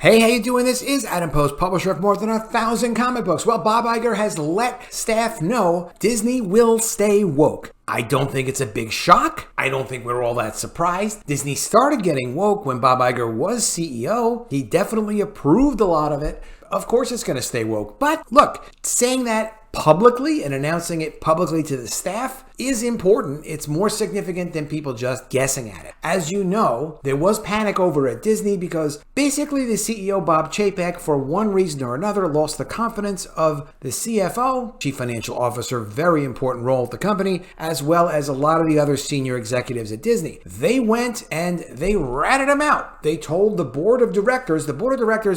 Hey, how you doing? This is Adam Post, publisher of more than 1,000 comic books. Well, Bob Iger has let staff know Disney will stay woke. I don't think it's a big shock. I don't think we're all that surprised. Disney started getting woke when Bob Iger was CEO. He definitely approved a lot of it. Of course it's going to stay woke. But look, saying that publicly and announcing it publicly to the staff is important. It's more significant than people just guessing at it. As you know, there was panic over at Disney because basically the CEO Bob Chapek, for one reason or another, lost the confidence of the CFO, Chief Financial Officer, very important role at the company, as well as a lot of the other senior executives at Disney. They went and they ratted him out. They told the board of directors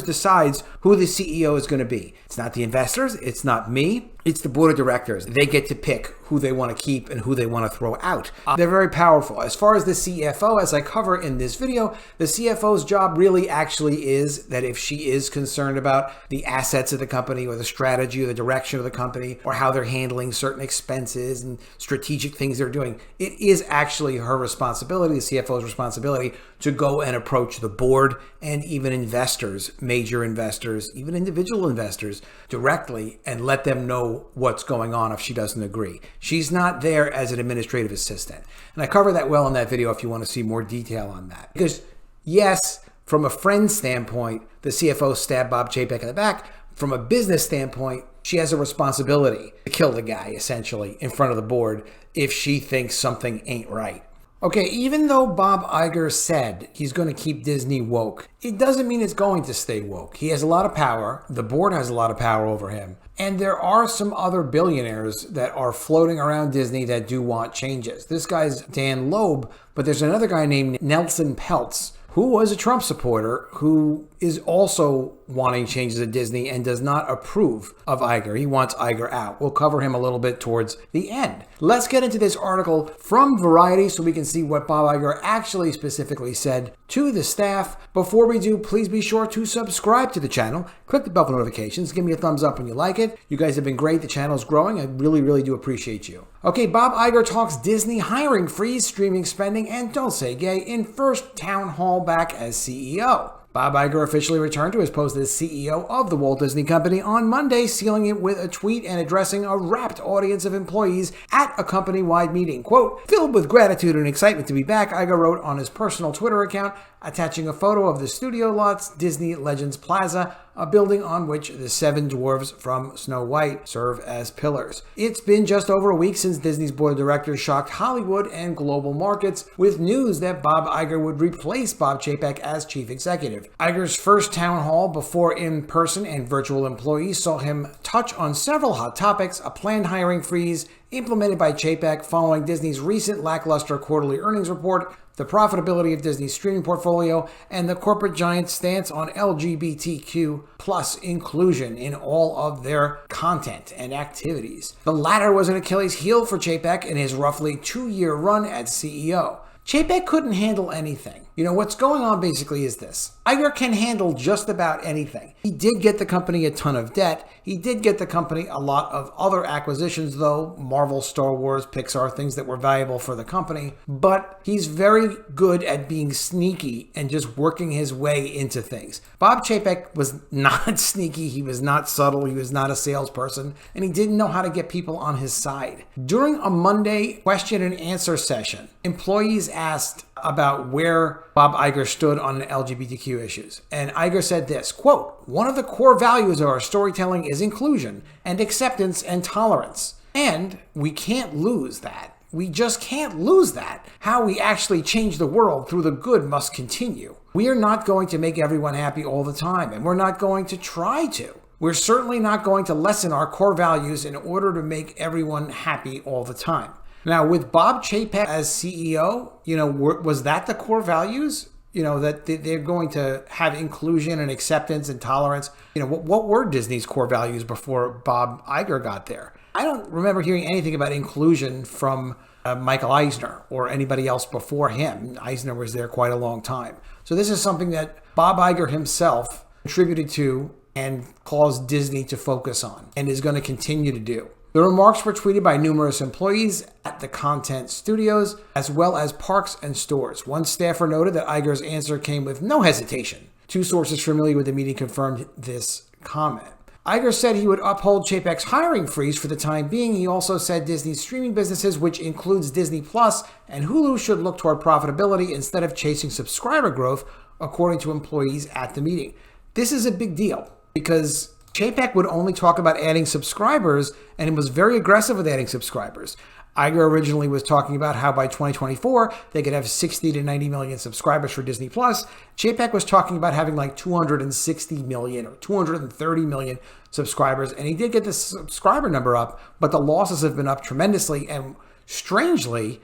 decides who the CEO is going to be. It's not the investors. It's not me. It's the board of directors. They get to pick who they want to keep and who they want to throw out. They're very powerful. As far as the CFO, as I cover in this video, the CFO's job really actually is that if she is concerned about the assets of the company or the strategy or the direction of the company or how they're handling certain expenses and strategic things they're doing, it is actually her responsibility, the CFO's responsibility, to go and approach the board and even investors, major investors, even individual investors directly and let them know what's going on if she doesn't agree. She's not there as an administrative assistant. And I cover that well in that video if you want to see more detail on that. Because yes, from a friend standpoint, the CFO stabbed Bob Chapek in the back. From a business standpoint, she has a responsibility to kill the guy, essentially, in front of the board if she thinks something ain't right. Okay, even though Bob Iger said he's going to keep Disney woke, it doesn't mean it's going to stay woke. He has a lot of power. The board has a lot of power over him. And there are some other billionaires that are floating around Disney that do want changes. This guy's Dan Loeb, but there's another guy named Nelson Peltz, who was a Trump supporter, who is also wanting changes at Disney and does not approve of Iger. He wants Iger out. We'll cover him a little bit towards the end. Let's get into this article from Variety so we can see what Bob Iger actually specifically said to the staff. Before we do, please be sure to subscribe to the channel. Click the bell for notifications. Give me a thumbs up when you like it. You guys have been great. The channel's growing. I really do appreciate you. Okay, Bob Iger talks Disney hiring freeze, streaming spending, and don't say gay in first town hall back as CEO. Bob Iger officially returned to his post as CEO of the Walt Disney Company on Monday, sealing it with a tweet and addressing a rapt audience of employees at a company-wide meeting. Quote, "Filled with gratitude and excitement to be back," Iger wrote on his personal Twitter account, attaching a photo of the studio lots, Disney Legends Plaza, a building on which the 7 dwarves from Snow White serve as pillars. It's been just over a week since Disney's board of directors shocked Hollywood and global markets with news that Bob Iger would replace Bob Chapek as chief executive. Iger's first town hall before in-person and virtual employees saw him touch on several hot topics: a planned hiring freeze implemented by Chapek following Disney's recent lackluster quarterly earnings report, the profitability of Disney's streaming portfolio, and the corporate giant's stance on LGBTQ plus inclusion in all of their content and activities. The latter was an Achilles heel for Chapek in his roughly 2-year run as CEO. Chapek couldn't handle anything. You know, what's going on basically is this. Iger can handle just about anything. He did get the company a ton of debt. He did get the company a lot of other acquisitions, though, Marvel, Star Wars, Pixar, things that were valuable for the company. But he's very good at being sneaky and just working his way into things. Bob Chapek was not sneaky. He was not subtle. He was not a salesperson. And he didn't know how to get people on his side. During a Monday question and answer session, employees asked about where Bob Iger stood on LGBTQ issues. And Iger said this, quote, "One of the core values of our storytelling is inclusion and acceptance and tolerance. And we can't lose that. We just can't lose that. How we actually change the world through the good must continue. We are not going to make everyone happy all the time, and we're not going to try to. We're certainly not going to lessen our core values in order to make everyone happy all the time." Now, with Bob Chapek as CEO, was that the core values? That they're going to have inclusion and acceptance and tolerance. What were Disney's core values before Bob Iger got there? I don't remember hearing anything about inclusion from Michael Eisner or anybody else before him. Eisner was there quite a long time. So this is something that Bob Iger himself contributed to and caused Disney to focus on and is going to continue to do. The remarks were tweeted by numerous employees at the content studios, as well as parks and stores. One staffer noted that Iger's answer came with no hesitation. Two sources familiar with the meeting confirmed this comment. Iger said he would uphold Chapek's hiring freeze for the time being. He also said Disney's streaming businesses, which includes Disney Plus and Hulu, should look toward profitability instead of chasing subscriber growth, according to employees at the meeting. This is a big deal because Chapek would only talk about adding subscribers, and it was very aggressive with adding subscribers. Iger originally was talking about how by 2024, they could have 60 to 90 million subscribers for Disney Plus. Chapek was talking about having like 260 million or 230 million subscribers, and he did get the subscriber number up, but the losses have been up tremendously. And strangely,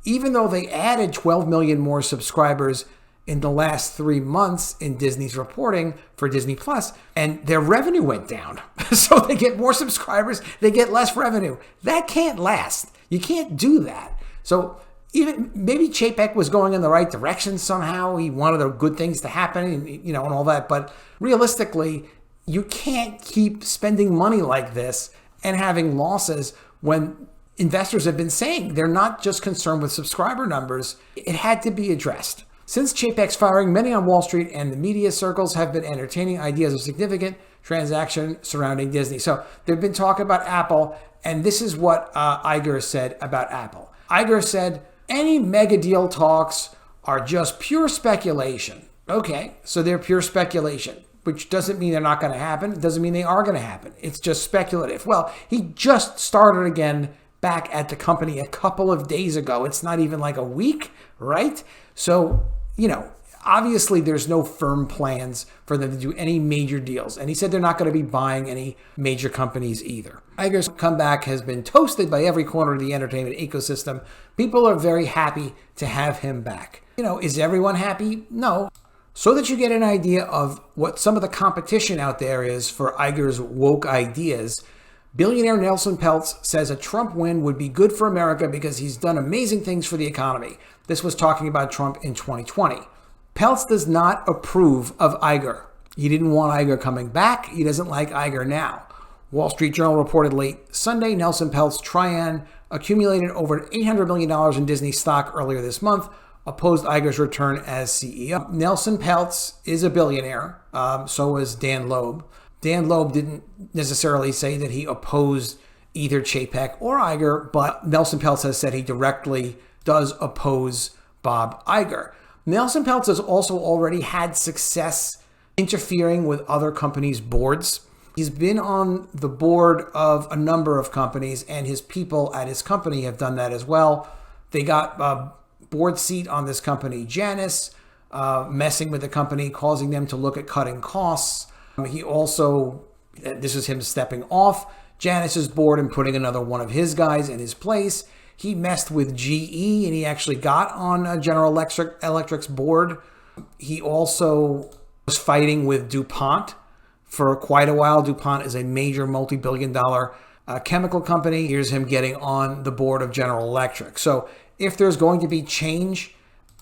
even though they added 12 million more subscribers in the last 3 months in Disney's reporting for Disney Plus, and their revenue went down. So they get more subscribers, they get less revenue. That can't last. You can't do that. So even maybe Chapek was going in the right direction somehow. He wanted the good things to happen, and all that. But realistically, you can't keep spending money like this and having losses when investors have been saying they're not just concerned with subscriber numbers. It had to be addressed. Since Chapek's firing, many on Wall Street and the media circles have been entertaining ideas of significant transaction surrounding Disney. So there've been talk about Apple, and this is what Iger said about Apple. Iger said, any mega deal talks are just pure speculation. Okay, so they're pure speculation, which doesn't mean they're not going to happen. It doesn't mean they are going to happen. It's just speculative. Well, he just started again back at the company a couple of days ago. It's not even like a week, right? So, obviously there's no firm plans for them to do any major deals. And he said they're not going to be buying any major companies either. Iger's comeback has been toasted by every corner of the entertainment ecosystem. People are very happy to have him back. Is everyone happy? No. So that you get an idea of what some of the competition out there is for Iger's woke ideas, billionaire Nelson Peltz says a Trump win would be good for America because he's done amazing things for the economy. This was talking about Trump in 2020. Peltz does not approve of Iger. He didn't want Iger coming back. He doesn't like Iger now. Wall Street Journal reported late Sunday Nelson Peltz Trian accumulated over $800 million in Disney stock earlier this month, opposed Iger's return as CEO. Nelson Peltz is a billionaire. So is Dan Loeb. Dan Loeb didn't necessarily say that he opposed either Chapek or Iger, but Nelson Peltz has said he directly does oppose Bob Iger. Nelson Peltz has also already had success interfering with other companies' boards. He's been on the board of a number of companies, and his people at his company have done that as well. They got a board seat on this company, Janus, messing with the company, causing them to look at cutting costs. He also, this was him stepping off Janus's board and putting another one of his guys in his place. He messed with GE, and he actually got on General Electric's board. He also was fighting with DuPont for quite a while. DuPont is a major multi-billion-dollar chemical company. Here's him getting on the board of General Electric. So if there's going to be change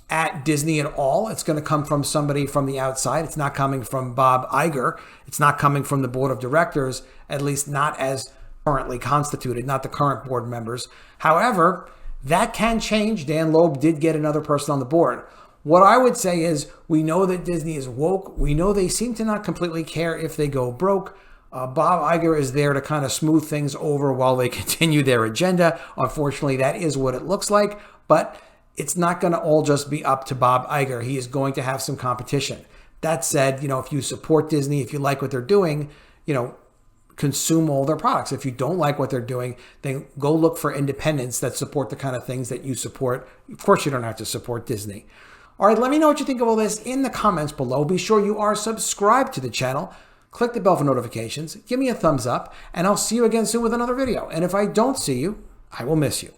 at Disney at all, it's going to come from somebody from the outside. It's not coming from Bob Iger. It's not coming from the board of directors, at least not as currently constituted, not the current board members. However, that can change. Dan Loeb did get another person on the board. What I would say is we know that Disney is woke. We know they seem to not completely care if they go broke. Bob Iger is there to kind of smooth things over while they continue their agenda. Unfortunately, that is what it looks like. But it's not going to all just be up to Bob Iger. He is going to have some competition. That said, if you support Disney, if you like what they're doing, consume all their products. If you don't like what they're doing, then go look for independents that support the kind of things that you support. Of course, you don't have to support Disney. All right, let me know what you think of all this in the comments below. Be sure you are subscribed to the channel. Click the bell for notifications. Give me a thumbs up, and I'll see you again soon with another video. And if I don't see you, I will miss you.